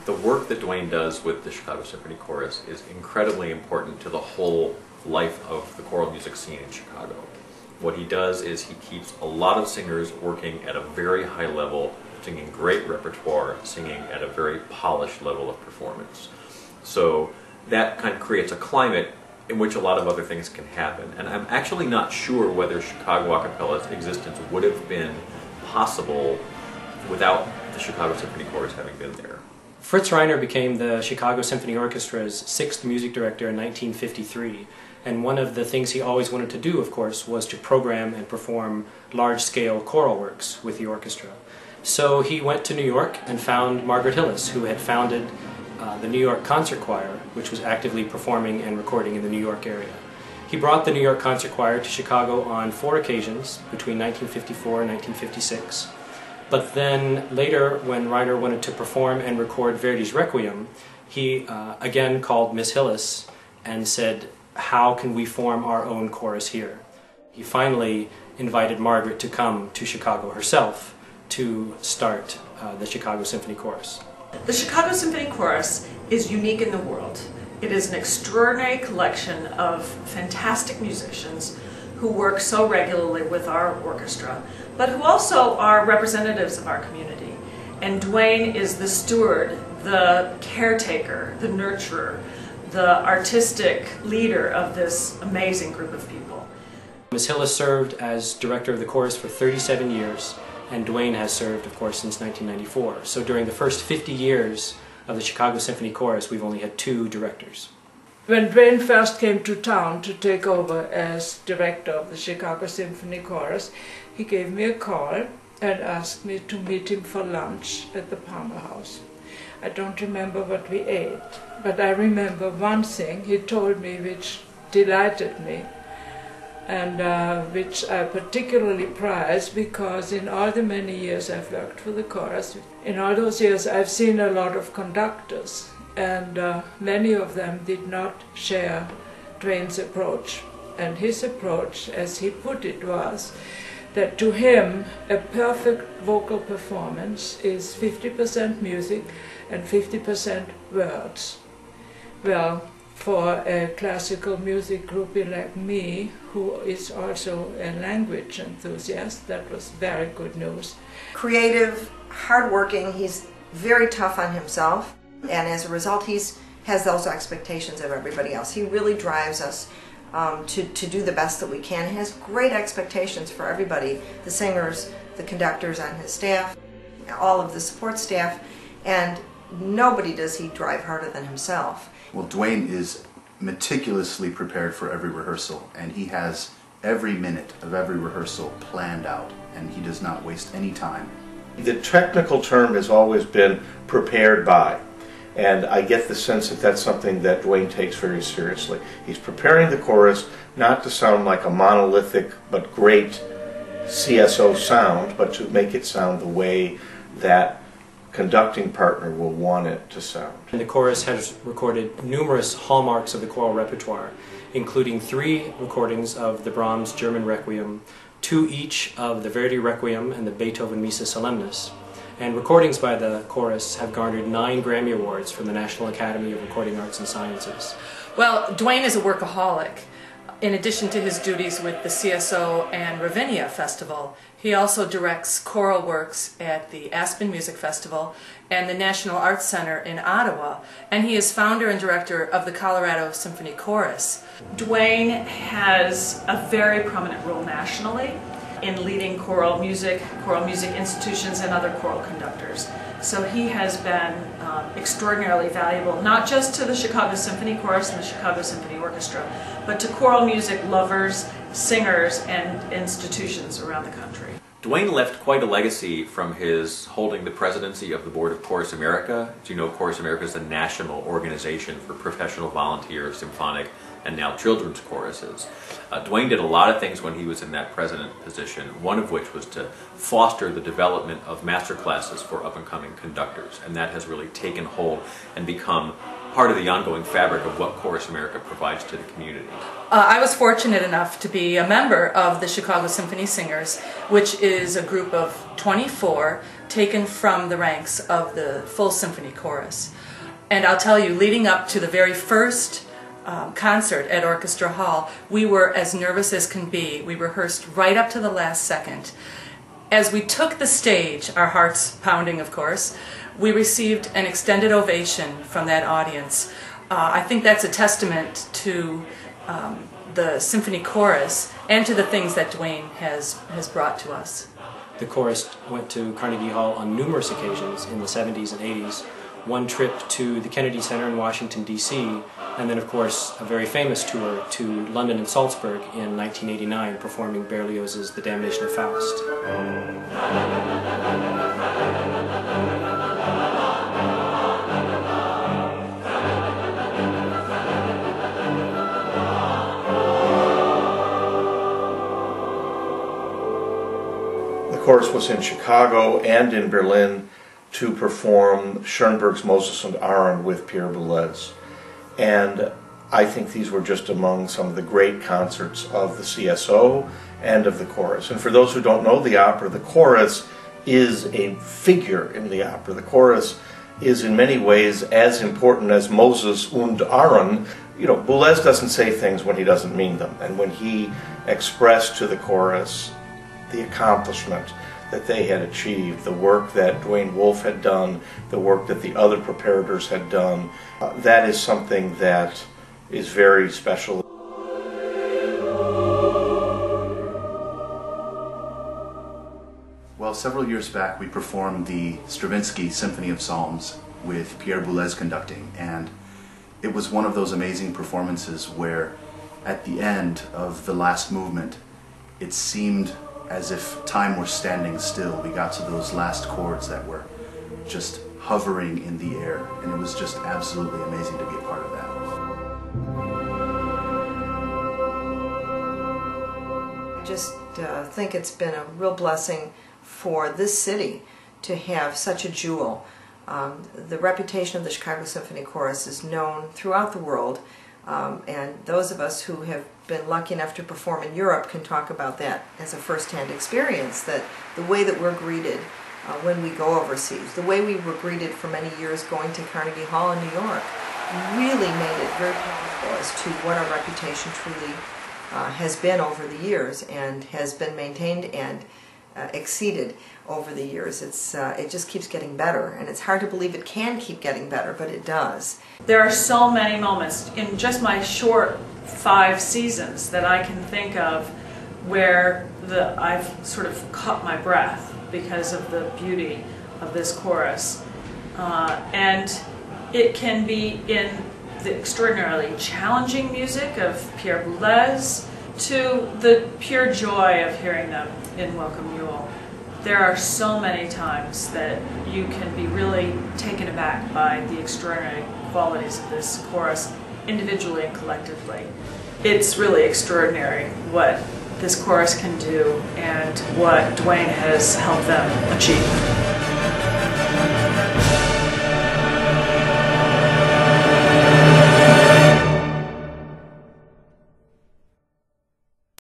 The work that Duain does with the Chicago Symphony Chorus is incredibly important to the whole life of the choral music scene in Chicago. What he does is he keeps a lot of singers working at a very high level, singing great repertoire, singing at a very polished level of performance. So that kind of creates a climate in which a lot of other things can happen. And I'm actually not sure whether Chicago a cappella's existence would have been possible without the Chicago Symphony Chorus having been there. Fritz Reiner became the Chicago Symphony Orchestra's sixth music director in 1953, and one of the things he always wanted to do, of course, was to program and perform large-scale choral works with the orchestra. So he went to New York and found Margaret Hillis, who had founded the New York Concert Choir, which was actively performing and recording in the New York area. He brought the New York Concert Choir to Chicago on 4 occasions between 1954 and 1956. But then later, when Reiner wanted to perform and record Verdi's Requiem, he again called Miss Hillis and said, "How can we form our own chorus here?" He finally invited Margaret to come to Chicago herself to start the Chicago Symphony Chorus. The Chicago Symphony Chorus is unique in the world. It is an extraordinary collection of fantastic musicians who work so regularly with our orchestra, but who also are representatives of our community. And Duain is the steward, the caretaker, the nurturer, the artistic leader of this amazing group of people. Ms. Hillis served as director of the chorus for 37 years, and Duain has served, of course, since 1994. So during the first 50 years of the Chicago Symphony Chorus, we've only had 2 directors. When Duain first came to town to take over as director of the Chicago Symphony Chorus, he gave me a call and asked me to meet him for lunch at the Palmer House. I don't remember what we ate, but I remember one thing he told me which delighted me, and which I particularly prize, because in all the many years I've worked for the chorus, in all those years I've seen a lot of conductors, and many of them did not share Duain's approach. And his approach, as he put it, was that to him a perfect vocal performance is 50% music and 50% words. Well, for a classical music groupie like me, who is also a language enthusiast, that was very good news. Creative, hardworking, he's very tough on himself, and as a result has those expectations of everybody else. He really drives us to do the best that we can. He has great expectations for everybody, the singers, the conductors on his staff, all of the support staff, and nobody does he drive harder than himself. Well, Duain is meticulously prepared for every rehearsal, and he has every minute of every rehearsal planned out, and he does not waste any time. The technical term has always been prepared by, and I get the sense that that's something that Duain takes very seriously. He's preparing the chorus not to sound like a monolithic but great CSO sound, but to make it sound the way that conducting partner will want it to sound. And the chorus has recorded numerous hallmarks of the choral repertoire, including 3 recordings of the Brahms German Requiem, 2 each of the Verdi Requiem and the Beethoven Missa Solemnis. And recordings by the chorus have garnered 9 Grammy Awards from the National Academy of Recording Arts and Sciences. Well, Duain is a workaholic. In addition to his duties with the CSO and Ravinia Festival, he also directs choral works at the Aspen Music Festival and the National Arts Center in Ottawa, and he is founder and director of the Colorado Symphony Chorus. Duain has a very prominent role nationally in leading choral music institutions, and other choral conductors. So he has been extraordinarily valuable, not just to the Chicago Symphony Chorus and the Chicago Symphony Orchestra, but to choral music lovers, singers, and institutions around the country. Duain left quite a legacy from his holding the presidency of the Board of Chorus America. As you know, Chorus America is the national organization for professional volunteer, symphonic, and now children's choruses. Duain did a lot of things when he was in that president position, one of which was to foster the development of master classes for up-and-coming conductors, and that has really taken hold and become part of the ongoing fabric of what Chorus America provides to the community. I was fortunate enough to be a member of the Chicago Symphony Singers, which is a group of 24 taken from the ranks of the full symphony chorus. And I'll tell you, leading up to the very first concert at Orchestra Hall, we were as nervous as can be. We rehearsed right up to the last second. As we took the stage, our hearts pounding of course, we received an extended ovation from that audience. I think that's a testament to the symphony chorus and to the things that Duain has brought to us. The chorus went to Carnegie Hall on numerous occasions in the 70s and 80s. One trip to the Kennedy Center in Washington, D.C., and then, of course, a very famous tour to London and Salzburg in 1989, performing Berlioz's The Damnation of Faust. The chorus was in Chicago and in Berlin to perform Schoenberg's Moses and Aaron with Pierre Boulez. And I think these were just among some of the great concerts of the CSO and of the chorus. And for those who don't know the opera, the chorus is a figure in the opera. The chorus is in many ways as important as Moses und Aaron. You know, Boulez doesn't say things when he doesn't mean them. And when he expressed to the chorus the accomplishment that they had achieved, the work that Duain Wolfe had done, the work that the other preparators had done, that is something that is very special. Well, several years back we performed the Stravinsky Symphony of Psalms with Pierre Boulez conducting, and it was one of those amazing performances where at the end of the last movement it seemed as if time were standing still. We got to those last chords that were just hovering in the air, and it was just absolutely amazing to be a part of that. I just think it's been a real blessing for this city to have such a jewel. The reputation of the Chicago Symphony Chorus is known throughout the world, and those of us who have been lucky enough to perform in Europe can talk about that as a first-hand experience, that the way that we're greeted when we go overseas, the way we were greeted for many years going to Carnegie Hall in New York, really made it very powerful as to what our reputation truly has been over the years and has been maintained and exceeded over the years. It just keeps getting better, and it's hard to believe it can keep getting better, but it does. There are so many moments in just my short 5 seasons that I can think of where I've sort of caught my breath because of the beauty of this chorus. And it can be in the extraordinarily challenging music of Pierre Boulez to the pure joy of hearing them in Welcome Yule. There are so many times that you can be really taken aback by the extraordinary qualities of this chorus, individually and collectively. It's really extraordinary what this chorus can do and what Duain has helped them achieve.